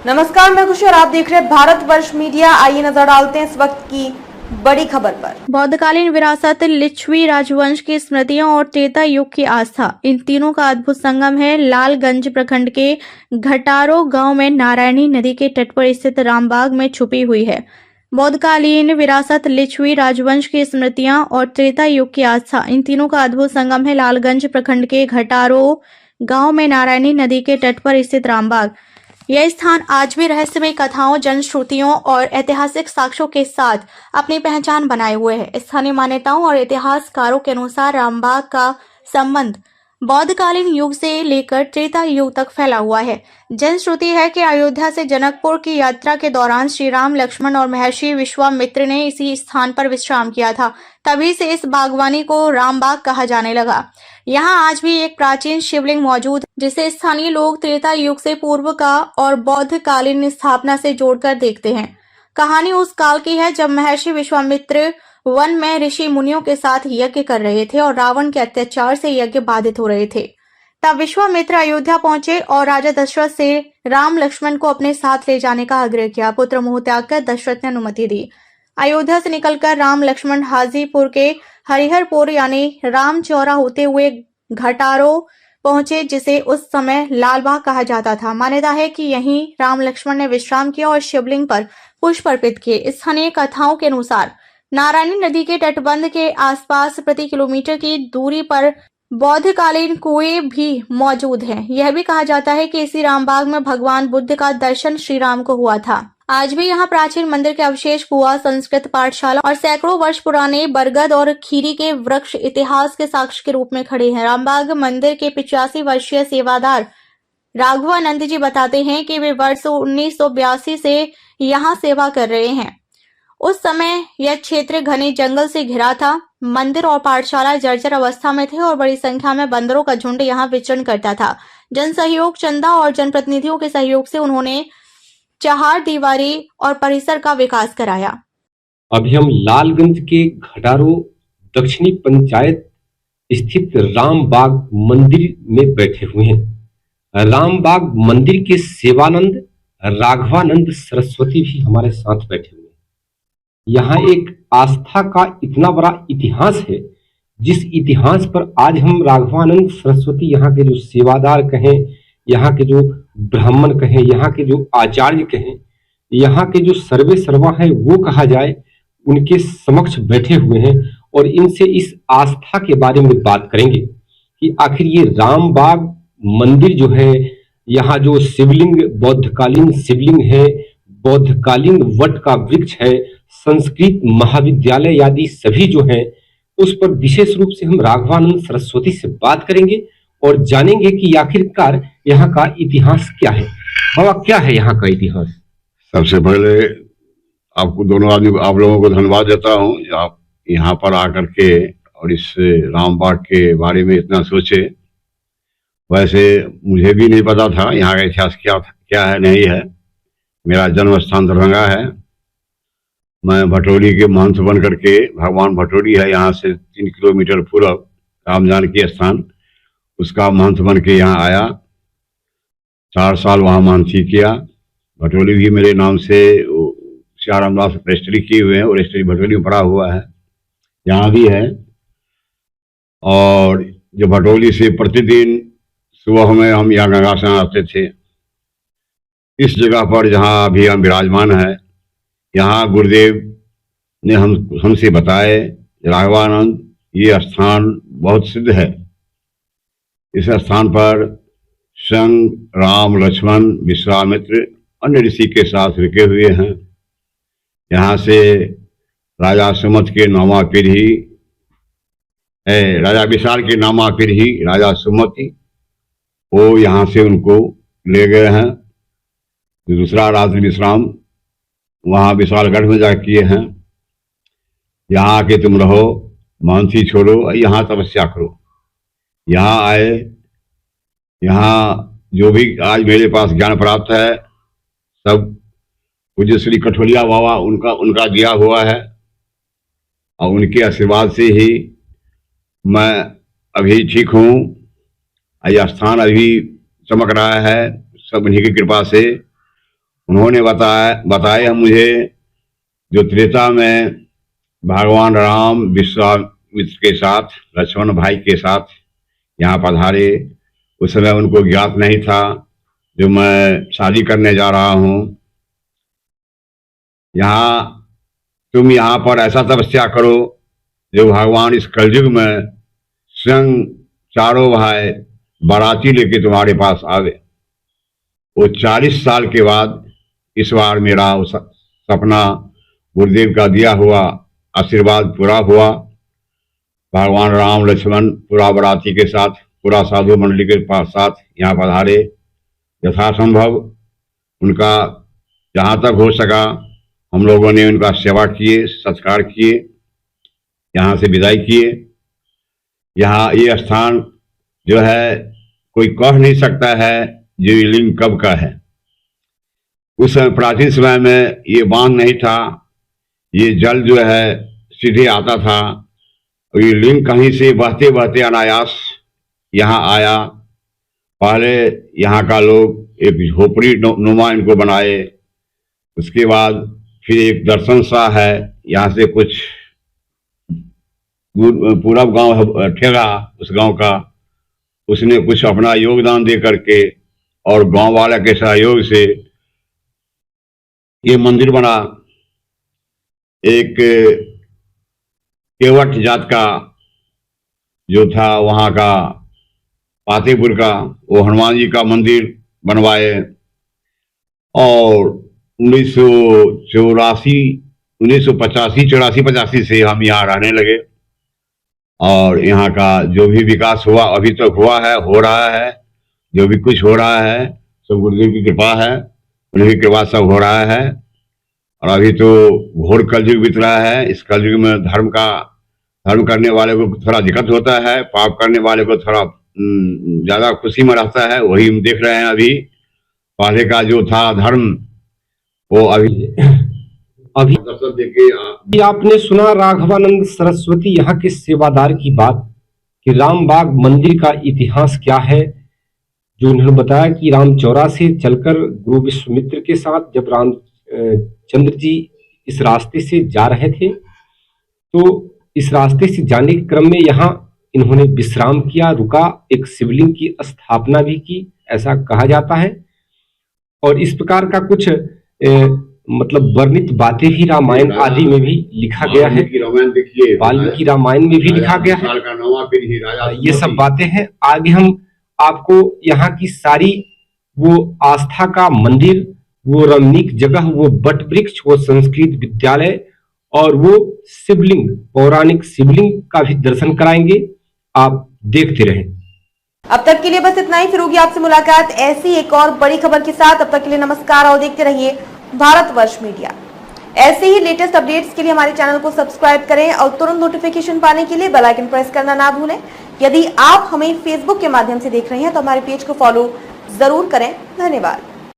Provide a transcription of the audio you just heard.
नमस्कार, मैं खुशी और आप देख रहे हैं भारतवर्ष मीडिया। आइए नजर डालते हैं इस वक्त की बड़ी खबर पर। बौद्धकालीन विरासत, लिच्छवी राजवंश की स्मृतियां और त्रेता युग की आस्था, इन तीनों का अद्भुत संगम है लालगंज प्रखंड के घटारो गांव में नारायणी नदी के तट पर स्थित रामबाग में छुपी हुई है। बौद्धकालीन विरासत, लिच्छवी राजवंश की स्मृतियां और त्रेता युग की आस्था, इन तीनों का अद्भुत संगम है लालगंज प्रखंड के घटारो गांव में नारायणी नदी के तट पर स्थित रामबाग। यह स्थान आज भी रहस्यमय कथाओं, जनश्रुतियों और ऐतिहासिक साक्ष्यों के साथ अपनी पहचान बनाए हुए है। स्थानीय मान्यताओं और इतिहासकारों के अनुसार रामबाग का संबंध बौद्धकालीन युग से लेकर त्रेता युग तक फैला हुआ है। जनश्रुति है कि अयोध्या से जनकपुर की यात्रा के दौरान श्री राम, लक्ष्मण और महर्षि विश्वामित्र ने इसी स्थान पर विश्राम किया था। तभी से इस बागवानी को रामबाग कहा जाने लगा। यहाँ आज भी एक प्राचीन शिवलिंग मौजूद है, जिसे स्थानीय लोग त्रेता युग से पूर्व का और बौद्धकालीन स्थापना से जोड़कर देखते हैं। कहानी उस काल की है जब महर्षि विश्वामित्र वन में ऋषि मुनियों के साथ यज्ञ कर रहे थे और रावण के अत्याचार से यज्ञ बाधित हो रहे थे। तब विश्वामित्र अयोध्या पहुंचे और राजा दशरथ से राम, लक्ष्मण को अपने साथ ले जाने का आग्रह किया। पुत्र मोह त्याग कर दशरथ ने अनुमति दी। अयोध्या से निकलकर राम, लक्ष्मण हाजीपुर के हरिहरपुर यानी रामचौरा होते हुए घटारो पहुंचे, जिसे उस समय लालबाग कहा जाता था। मान्यता है कि यहीं राम, लक्ष्मण ने विश्राम किया और शिवलिंग पर पुष्प अर्पित किए। स्थानीय कथाओं के अनुसार नारायणी नदी के तटबंध के आसपास प्रति किलोमीटर की दूरी पर बौद्धकालीन कुएं भी मौजूद हैं। यह भी कहा जाता है कि इसी रामबाग में भगवान बुद्ध का दर्शन श्री राम को हुआ था। आज भी यहाँ प्राचीन मंदिर के अवशेष, कुआं, संस्कृत पाठशाला और सैकड़ों वर्ष पुराने बरगद और खीरी के वृक्ष इतिहास के साक्ष्य के रूप में खड़े हैं। रामबाग मंदिर के 85 वर्षीय सेवादार राघवानंद जी बताते हैं कि वे वर्ष 1982 से यहाँ सेवा कर रहे हैं। उस समय यह क्षेत्र घने जंगल से घिरा था। मंदिर और पाठशाला जर्जर अवस्था में थे और बड़ी संख्या में बंदरों का झुंड यहाँ विचरण करता था। जन सहयोग, चंदा और जनप्रतिनिधियों के सहयोग से उन्होंने चार दीवारी और परिसर का विकास कराया। अभी हम लालगंज के घटारो दक्षिणी पंचायत स्थित रामबाग मंदिर में बैठे हुए हैं। रामबाग मंदिर के सेवानंद राघवानंद सरस्वती भी हमारे साथ बैठे हुए हैं। यहाँ एक आस्था का इतना बड़ा इतिहास है, जिस इतिहास पर आज हम राघवानंद सरस्वती, यहाँ के जो सेवादार कहें, यहाँ के जो ब्राह्मण कहें, यहाँ के जो आचार्य कहें, यहाँ के जो सर्वे सर्वा है वो कहा जाए, उनके समक्ष बैठे हुए हैं और इनसे इस आस्था के बारे में बात करेंगे कि आखिर ये रामबाग मंदिर जो है, यहाँ जो शिवलिंग बौद्धकालीन शिवलिंग है, बौद्धकालीन वट का वृक्ष है, संस्कृत महाविद्यालय आदि सभी जो है, उस पर विशेष रूप से हम राघवानंद सरस्वती से बात करेंगे और जानेंगे कि आखिरकार यहाँ का इतिहास क्या है। बाबा, क्या है यहाँ का इतिहास? सबसे पहले आपको दोनों आदमी, आप लोगों को धन्यवाद देता हूँ, आप यहाँ पर आकर के और इस रामबाग के बारे में इतना सोचे। वैसे मुझे भी नहीं पता था यहाँ का इतिहास क्या है नहीं है। मेरा जन्म स्थान दरभंगा है। मैं भटोली के महंत बन करके, भगवान भटोली है यहाँ से 3 किलोमीटर पूर्व राम जानकी स्थान, उसका महंत बन के यहाँ आया। 4 साल वहाँ महंती किया। भटोली भी मेरे नाम से सियाराम दास रजिस्ट्री किए हुए हैं और रजिस्ट्री भटोली में पड़ा हुआ है, यहाँ भी है। और जो भटोली से प्रतिदिन सुबह में हम यहाँ गंगा स्नान आते थे। इस जगह पर जहाँ अभी हम विराजमान है, यहाँ गुरुदेव ने हमसे बताए, राघवानंद, ये स्थान बहुत सिद्ध है। इस स्थान पर स्वयं राम, लक्ष्मण, विश्वामित्र अन्य ऋषि के साथ रुके हुए हैं। यहाँ से राजा सुमत के नामा पीढ़ी, राजा विशाल के नामा पीढ़ी राजा सुमति, वो यहाँ से उनको ले गए हैं। दूसरा रात्रि विश्राम वहाँ विशालगढ़ में जाकर किए हैं। यहाँ आके तुम रहो, मानसी छोड़ो, यहाँ तपस्या करो। यहाँ आए, यहाँ जो भी आज मेरे पास ज्ञान प्राप्त है सब पूज्य श्री कठोलिया बाबा उनका दिया हुआ है और उनके आशीर्वाद से ही मैं अभी ठीक हूँ। यह स्थान अभी चमक रहा है, सब उन्हीं की कृपा से। उन्होंने बताए हम मुझे जो त्रेता में भगवान राम विश्वामित्र के साथ, लक्ष्मण भाई के साथ यहाँ पधारे। उस समय उनको ज्ञात नहीं था जो मैं शादी करने जा रहा हूँ। तुम यहाँ पर ऐसा तपस्या करो जो भगवान इस कलयुग में स्वयं चारों भाई बाराती लेके तुम्हारे पास आवे। वो 40 साल के बाद इस बार मेरा सपना गुरुदेव का दिया हुआ आशीर्वाद पूरा हुआ। भगवान राम लक्ष्मण पूरा बाराती के साथ, पूरा साधु मंडली के साथ यहाँ पधारे। यथासंभव उनका जहाँ तक हो सका हम लोगों ने उनका सेवा किए, सत्कार किए, यहाँ से विदाई किए। यहाँ ये स्थान जो है कोई कह नहीं सकता है जो ये लिंग कब का है। उस समय प्राचीन समय में ये बांध नहीं था, ये जल जो है सीधे आता था। और ये लिंग कहीं से बहते बहते अनायास यहाँ आया। पहले यहाँ का लोग एक झोपड़ी नुमा इनको बनाए। उसके बाद फिर एक दर्शन सा है, यहाँ से कुछ पूरा गांव ठेगा उस गांव का, उसने कुछ अपना योगदान दे करके और गांव वाला के सहयोग से ये मंदिर बना। एक केवट जात का जो था वहाँ का पातेपुर का, वो हनुमान जी का मंदिर बनवाए। और 1984 से हम यहाँ रहने लगे। और यहाँ का जो भी विकास हुआ अभी तक हुआ है, हो रहा है। जो भी कुछ हो रहा है सब गुरुदेव की कृपा है, उनकी कृपा सब हो रहा है। और अभी तो घोर कलयुग बीत रहा है। इस कलयुग में धर्म करने वाले को थोड़ा दिक्कत होता है, पाप करने वाले को थोड़ा ज्यादा खुशी में रहता है। वही हम देख रहे हैं। अभी पहले का जो था धर्म वो अभी आपने सुना राघवानंद सरस्वती यहाँ के सेवादार की बात कि रामबाग मंदिर का इतिहास क्या है। जो उन्होंने बताया कि रामचौरा से चलकर गुरु विश्वामित्र के साथ जब रामचंद्र जी इस रास्ते से जा रहे थे तो इस रास्ते से जाने के क्रम में यहाँ इन्होंने विश्राम किया, रुका, एक शिवलिंग की स्थापना भी की, ऐसा कहा जाता है। और इस प्रकार का कुछ मतलब वर्णित बातें भी रामायण आदि में भी लिखा गया है। वाल्मीकि रामायण में भी लिखा गया है। ये सब बातें हैं। आगे हम आपको यहाँ की सारी वो आस्था का मंदिर, वो रमणीक जगह, वो बट वृक्ष, वो संस्कृत विद्यालय और वो शिवलिंग, पौराणिक शिवलिंग का भी दर्शन कराएंगे। आप देखते रहें। अब तक के लिए बस इतना ही। फिर होगी आपसे मुलाकात ऐसी एक और बड़ी खबर के साथ। अब तक के लिए नमस्कार और देखते रहिए भारतवर्ष मीडिया। ऐसे ही लेटेस्ट अपडेट्स के लिए हमारे चैनल को सब्सक्राइब करें और तुरंत नोटिफिकेशन पाने के लिए बेल आइकन प्रेस करना ना भूलें। यदि आप हमें फेसबुक के माध्यम से देख रहे हैं तो हमारे पेज को फॉलो जरूर करें। धन्यवाद।